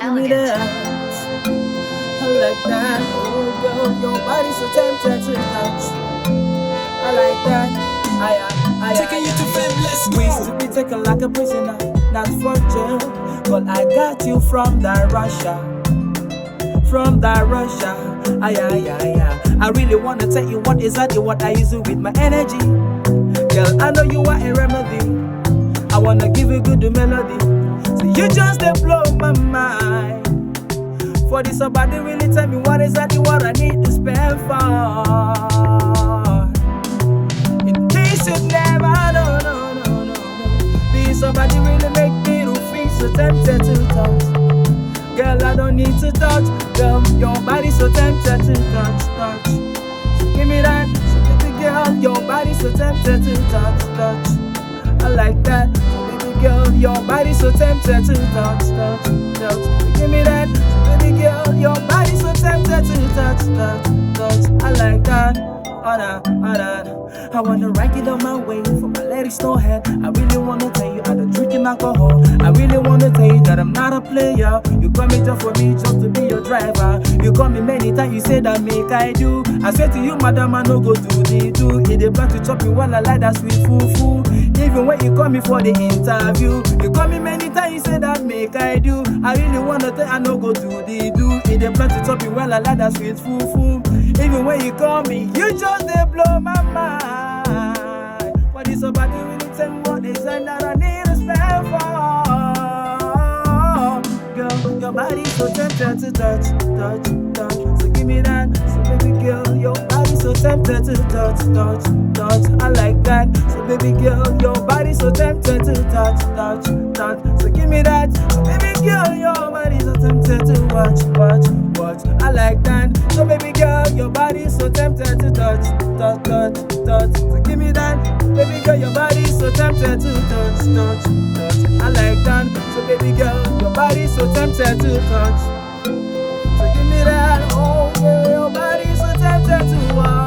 Give me that. I like that. Oh girl, your body's so tempted to touch. I like that. Taking you to fame, let's We used to go. be taken like a prisoner, not for jail. But I got you from that Russia. From that Russia. I really wanna tell you what exactly what I use with my energy. Girl, I know you are a remedy. I wanna give you good melody. So you just dey blow my mind. For this somebody really tell me what exactly what I need to spend for. In case you never know, no. Please somebody really make me to feel so tempted to touch. Girl, I don't need to touch. Girl, your body's so tempted to touch. So give me that. So baby girl, your body's so tempted to touch. I like that. So baby girl, your body's so tempted to touch. So give me that. So baby girl, your body's so tempted to touch. I like that. I wanna rank it on my way for my ladies no head. I really wanna tell you I don't drinking alcohol. I really wanna tell you that I'm not a player. You call me just for me just to be your driver. You call me many times, you say that make I do. I swear to you, madam, I no go do the do. It dey plan to chop you while I like that sweet fufu. Even when you call me for the interview, you call me many times, you say that make I do. I really wanna tell I no go do the do. It dey plan to chop you while I like that sweet fufu. Even when you call me, you just dey blow my mind. What is somebody really tell me what is and that I need to spend for? Girl, your body's so tempted to touch. So give me that. So baby girl, your body's so tempted to touch. I like that. So baby girl, your body's so tempted to touch. So give me that. So baby girl, your body's so tempted to watch. I like that. So baby girl, your body's so tempted to touch. So give me that. Baby girl, your body's so tempted to touch. I like that. So baby girl, your body's so tempted to touch. So give me that. Oh girl, your body's so tempted to watch.